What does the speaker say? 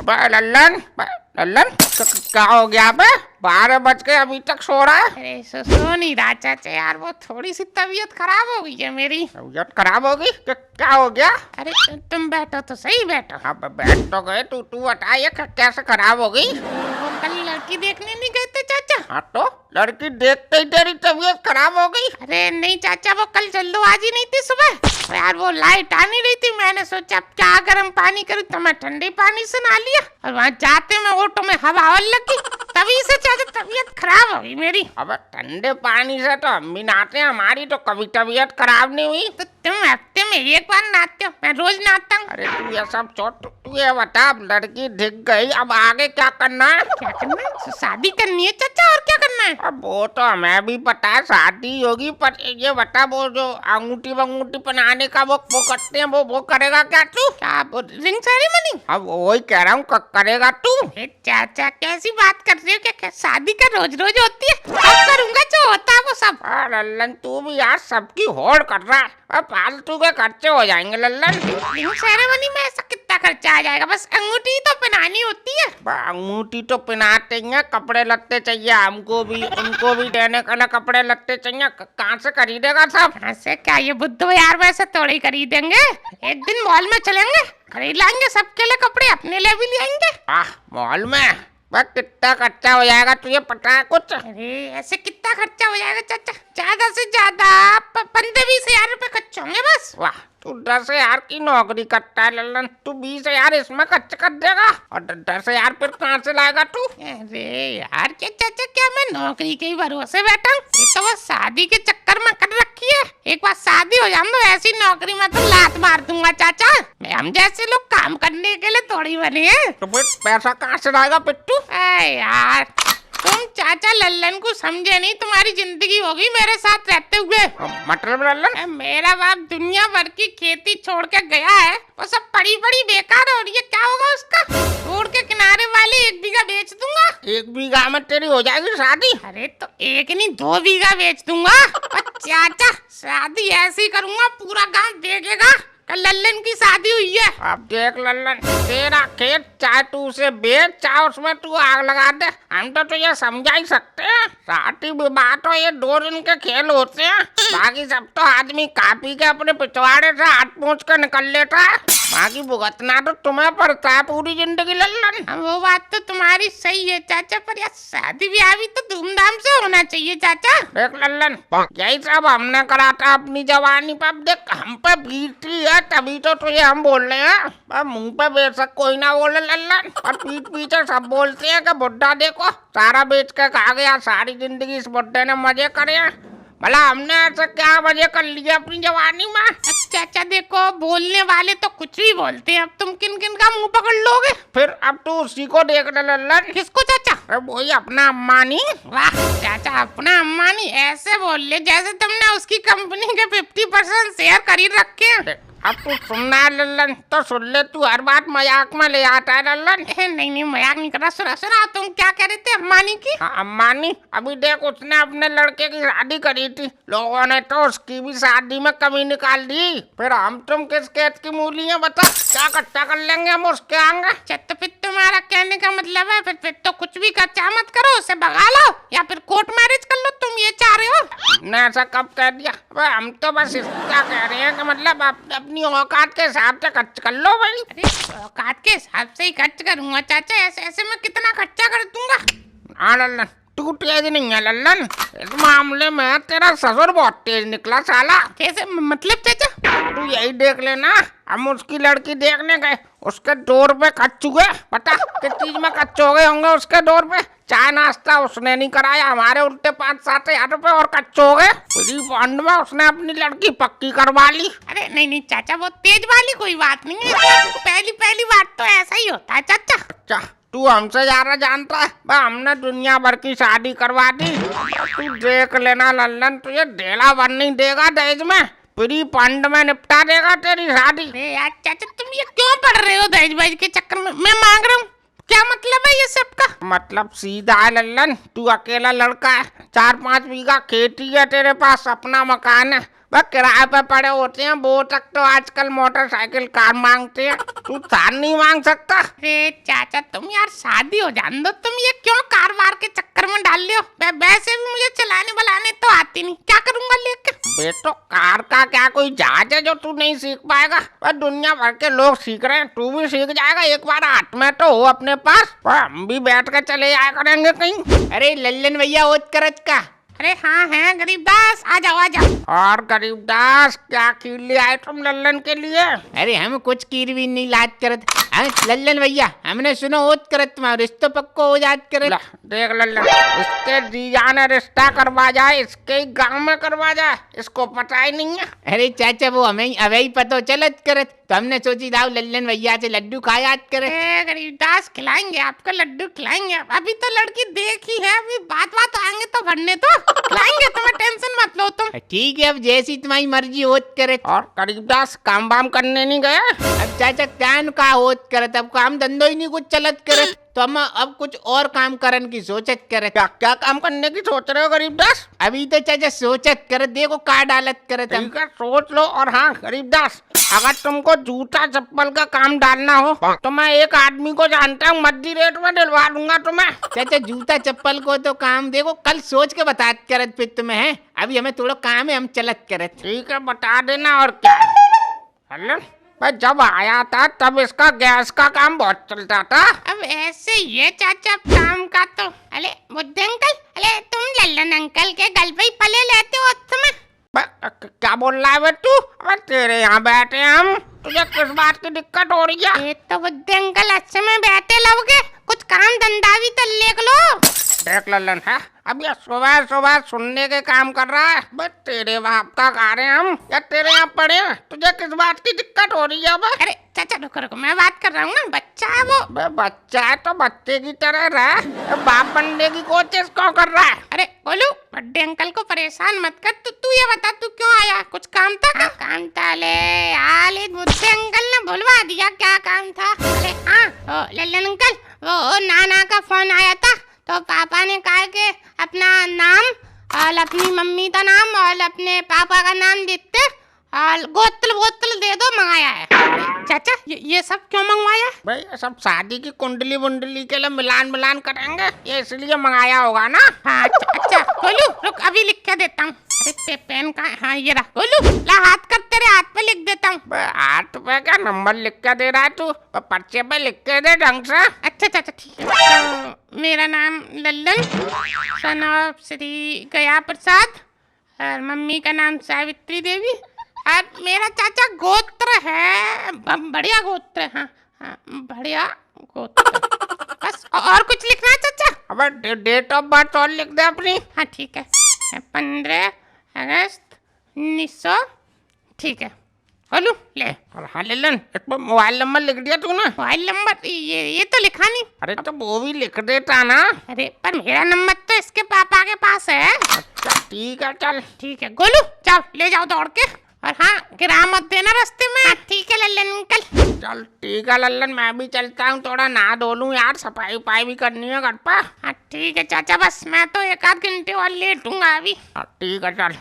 लल्लन लल्लन क्या हो गया बे? 12 बज के अभी तक सो रहा है? अरे सो नहीं रहा चाचा यार, वो थोड़ी सी तबीयत खराब हो गई है मेरी। तबीयत खराब होगी? क्या हो गया? अरे तुम बैठो तो सही, बैठो। अब बैठ तो गए, तू बता ये कैसे खराब हो गई? वो कल लड़की देखने नहीं गए थे चाचा? हाँ तो लड़की देखते ही तेरी तबीयत खराब हो गई? अरे नहीं चाचा, वो कल जल्दबाजी नहीं थी सुबह यार, वो लाइट आ नहीं रही थी। मैंने सोचा अब क्या गर्म पानी करूं, तो मैं ठंडे पानी से नहा लिया और वहाँ जाते में ऑटो में हवा लगी, तभी से चाचा तबीयत खराब हो गई मेरी। अब ठंडे पानी से तो हम भी नहाते हैं, हमारी तो कभी तबीयत खराब नहीं हुई। तो तुम हफ्ते में एक बार नहाते हो, मैं रोज नहाता हूँ। अरे तू ये सब छोड़, तू ये बता, अब लड़की दिख गई, अब आगे क्या करना है? क्या करना है? शादी करनी है चाचा, और क्या करना है? अब वो तो हमें भी पता है शादी होगी, पर ये बता वो जो अंगूठी वंगूठी पहनाने का वो करते हैं, वो करेगा क्या तू? क्या रिंग सेरेमनी? अब वही कह रहा हूँ, करेगा तू? चाचा कैसी बात कर रहे हो? क्या शादी का रोज रोज होती है? सब करूंगा जो होता है वो सब। लल्लन तू भी यार सबकी होड़ कर रहा है, अब फालतू के खर्चे हो जाएंगे लल्लन। रिंग सेरेमनी में ऐसा कितना खर्चा आ जाएगा? बस अंगूठी तो पहनानी होती है। अंगूठी तो पहनाते हैं, कपड़े लत्ते चाहिए हमको भी, उनको भी देने के लिए कपड़े लत्ते चाहिए, कहाँ से खरीदेगा सब? कहाँ से? क्या ये बुद्धू यार वैसे थोड़ी ही खरीदेंगे, एक दिन मॉल में चलेंगे, खरीद लाएंगे सबके लिए कपड़े, अपने लिए भी ले आएंगे। मॉल में बस कितना खर्चा हो जाएगा तुझे पता है कुछ? अरे ऐसे कितना खर्चा हो जाएगा चाचा? ज्यादा से ज्यादा 15-20 हजार रुपए खर्च होंगे बस। वाह, तू 10,000 की नौकरी करता है लल्लन, तू 20,000 इसमें खर्च कर देगा, और 10,000 फिर कहाँ से लाएगा तू? अरे यार क्या चाचा, क्या मैं नौकरी के ही भरोसे बैठा हूँ? ये तो बस शादी के चक्कर में कर रखी है, एक बार शादी हो जाए तो ऐसी नौकरी में तो लात मार दूंगा चाचा। मैं हम जैसे लोग काम करने के लिए थोड़ी बने हैं। तो फिर पैसा कहाँ से लाएगा पिट्टू? यार तुम चाचा लल्लन को समझे नहीं, तुम्हारी जिंदगी होगी मेरे साथ रहते हुए। मतलब लल्लन? मेरा बाप दुनिया भर की खेती छोड़ के गया है, वो सब पड़ी पड़ी बेकार हो रही है, क्या होगा उसका? रोड के किनारे वाले 1 बीघा बेच दूंगा। 1 बीघा में तेरी हो जाएगी शादी? अरे तो 1 नहीं 2 बीघा बेच दूंगा। और चाचा शादी ऐसी करूंगा पूरा गांव देखेगा कल लल्लन की शादी हुई है। अब देख लल्लन, तेरा खेत चाहे तू उसे बेच, चाहे उसमें तू आग लगा दे, हम तो तुझे समझा ही सकते हैं। शादी विवाह तो ये 2 दिन के खेल होते हैं, बाकी सब तो आदमी खा पी के अपने पिछवाड़े से हाथ पहुँच के निकल लेता है, बाकी भुगतना तो तुम्हें पड़ता है पूरी जिंदगी लल्लन। वो बात तो तुम्हारी सही है चाचा, पर यार शादी ब्याह भी तो धूमधाम से होना चाहिए चाचा। देख लल्लन, यही सब हमने करा था अपनी जवानी पर, अब देख हम पे बीती है तभी तो तुझे हम बोल रहे हैं। मुंह पे बेशक कोई ना बोले लल्लन, और पीठ पीछे सब बोलते हैं कि बुड्ढा देखो सारा बेच के खा गया, सारी जिंदगी इस बुड्ढे ने मजे करे हैं। भला हमने ऐसे क्या मजे कर लिए अपनी जवानी में? चाचा देखो, बोलने वाले तो कुछ भी बोलते हैं, अब तुम किन किन का मुंह पकड़ लोगे? फिर अब तू उसी को देख ले लल्लन। किसको चाचा? अरे वही अपना अम्मानी। वाह चाचा, अपना अम्मानी ऐसे बोल ले जैसे तुमने उसकी कंपनी के 50% शेयर खरीद रखे हैं। अब तू सुनना है लल्लन तो सुन ले, तू हर बात मजाक में ले आता है लल्लन। नहीं मजाक नहीं कर रहा, सुना तुम क्या कह रहे थे अम्मानी की? अम्मानी, अभी देख उसने अपने लड़के की शादी करी थी, लोगों ने तो उसकी भी शादी में कमी निकाल दी, फिर हम तुम किस खेत की मूली है बता, क्या इकट्ठा कर लेंगे हम उसके आगे? तो फिर तुम्हारा कहने का मतलब है फिर तो कुछ भी खर्चा मत करो, उसे भगा लो या फिर कोर्ट मैरिज कर लो, तुम ये चाह रहे हो? ने ऐसा कब कह दिया? हम तो बस क्या कह रहे हैं कि मतलब अपनी औकात के हिसाब से खर्च कर लो भाई। अरे औकात के हिसाब से ही खर्च करूंगा चाचा, ऐसे में कितना खर्चा कर दूंगा? हाँ लल्लन, तू तेज नहीं है लल्लन, इस मामले में तेरा ससुर बहुत तेज निकला साला। कैसे मतलब चाचा? तू यही देख लेना, हम उसकी लड़की देखने गए, उसके 2 रुपए खर्च हुए, पता किस चीज में खर्च हो गए होंगे उसके 2 रुपए? चाय नाश्ता उसने नहीं कराया, हमारे उल्टे 5-7 हजार रुपए और खर्च हो गए। पूरी फंड में उसने अपनी लड़की पक्की करवा ली। अरे नहीं चाचा, वो तेज वाली कोई बात नहीं है, पहली बात तो ऐसा ही होता है चाचा। अच्छा, तू हमसे ज्यादा जानता है, हमने दुनिया भर की शादी करवा दी, तू देख लेना लल्लन, तुझे ढेला बन नहीं देगा दहेज में, पूरी फंड में निपटा देगा तेरी शादी। अरे यार चाचा, तुम ये क्यों पढ़ रहे हो दहेज वहेज के चक्कर में? मैं मांग रहा हूँ, क्या मतलब है ये सब का? मतलब सीधा है लल्लन, तू अकेला लड़का है, 4-5 बीघा खेती है तेरे पास, अपना मकान है, बस किराए पे पड़े होते हैं, वो तक तो आजकल मोटरसाइकिल कार मांगते हैं, तू थार नहीं मांग सकता। अरे चाचा तुम यार शादी हो जान दो, तुम ये क्यों कार वार के चक्कर में डाल लियो। वैसे भी मुझे चलाने बलाने तो आती नहीं, क्या करूंगा लेके। बेटो कार का क्या कोई जहाज है जो तू नहीं सीख पाएगा। पर दुनिया भर के लोग सीख रहे हैं, तू भी सीख जाएगा। एक बार हाथ में तो हो अपने पास, और हम भी बैठ कर चले जाया करेंगे कहीं। अरे लल्लन भैया ओत करत का। अरे हाँ है गरीबदास, आ जाओ आ जाओ। और गरीबदास क्या खीर ले आए तुम लल्लन के लिए? अरे हम कुछ कीर भी नहीं लाद करत। लल्लन भैया हमने सुनो ओत करत तुम्हारा रिश्तो पक्को हो जात करत। देख लल्लन, इसके जीजा ने रिश्ता करवा जाए, इसके गांव में करवा जाए, इसको पता ही नहीं है। अरे चाचा वो हमें अब ही पतो चलत करत, तो हमने सोची दाव लल्लन भैया से लड्डू खा याद करे। गरीबदास खिलाएंगे आपको लड्डू खिलाएंगे, अभी तो लड़की देखी है, अभी बात आएंगे तो भरने तो खिलाएंगे, तुम्हें टेंशन मत लो तुम। ठीक है अब जैसी तुम्हारी मर्जी होत करे। और गरीबदास काम वाम करने नहीं गए? अब चाचा क्या का होत करत, अब काम धंधो ही नहीं कुछ चलत करत, तो हम अब कुछ और काम करन की सोचत करत। क्या काम करने की सोच रहे हो गरीबदास? अभी तो चाचा सोचत करत, देखो का डालत करत। ठीक है सोच लो। और हाँ गरीबदास, अगर तुमको जूता चप्पल का काम डालना हो तो मैं एक आदमी को जानता हूँ, मध्य रेट में दिलवा दूंगा तुम्हें। चाचा जूता चप्पल को तो काम देखो कल सोच के बता करत फिर तुम्हें है, अभी हमें थोड़ा काम है, हम चलत करत। ठीक है बता देना। और क्या हेलो, मैं जब आया था तब इसका गैस का काम बहुत चलता था। अब ऐसे ये चाचा काम का तो अरे बुद्धे अंकल, अरे तुम लल्लन अंकल के गल पे ही पले लेते हो तुम्हें। क्या बोल रहा है बे तू? अबे तेरे यहाँ बैठे हम, तुझे किस बात की दिक्कत हो रही है? ये तो बुद्धे अंकल अच्छे में बैठे लोगे, कुछ काम धंधा भी तो देख लो। देख लल्लन है, अब ये सुबह सुबह सुनने के काम कर रहा है। बस तेरे बाप का गा रहे हम या तेरे यहाँ पड़े हैं, तुझे किस बात की दिक्कत हो रही है? अरे चाचा रुको रुको, मैं बात कर रहा हूँ ना, बच्चा है वो। बच्चा है तो बच्चे की तरह रह, बाप बनने की कोशिश क्यों कर रहा है? अरे बोलू बड्डे अंकल को परेशान मत कर, तू ये बता तू क्यों आया, कुछ काम था? काम था ले आले, बुद्धे अंकल ने भुलवा दिया क्या काम था। अरे हाँ लल्लन अंकल, वो नाना का फोन आया था, तो पापा ने कहा कि अपना नाम और अपनी मम्मी का नाम और अपने पापा का नाम देते और बोतल दे दो, मंगाया है। चाचा ये सब क्यों मंगवाया? भाई सब शादी की कुंडली वुंडली के लिए मिलान करेंगे, ये इसलिए मंगाया होगा ना। हाँ अच्छा बोलू रुक अभी लिख के देता हूँ। अरे पेन का, हाँ ये रहा, बोलू ला हाथ कर, तेरे हाथ पे लिख देता हूँ। हाथ पे क्या नंबर लिख के दे रहा है तू? पर्चे पे लिख के दे ढंग से। अच्छा चाचा ठीक है। तो मेरा नाम लल्लन, सन ऑफ श्री गया प्रसाद, और मम्मी का नाम सावित्री देवी, और मेरा चाचा गोत्र है बढ़िया गोत्र है। हाँ बढ़िया गोत्र, बस और कुछ लिखना है चाचा? अब डेट ऑफ बर्थ और लिख दे अपनी। हाँ ठीक है, 15 अगस्त 1900, ठीक है बोलू ले। हाँ लल्लन, इस पर मोबाइल नंबर लिख दिया तूने? मोबाइल नंबर ये तो लिखा नहीं। अरे तो वो भी लिख देता ना। अरे पर मेरा नंबर तो इसके पापा के पास है। अच्छा ठीक है चल। ठीक है गोलू, जाओ ले जाओ दौड़ के, और हाँ गिरा मत देना रास्ते में। ठीक है लल्लन अंकल। चल ठीक है लल्लन, मैं भी चलता हूँ, थोड़ा नहा धो लूँ यार, सफाई उफाई भी करनी है घर पर। हाँ ठीक है चाचा, बस मैं तो एक आध घंटे और लेट हूँ अभी। ठीक है चल।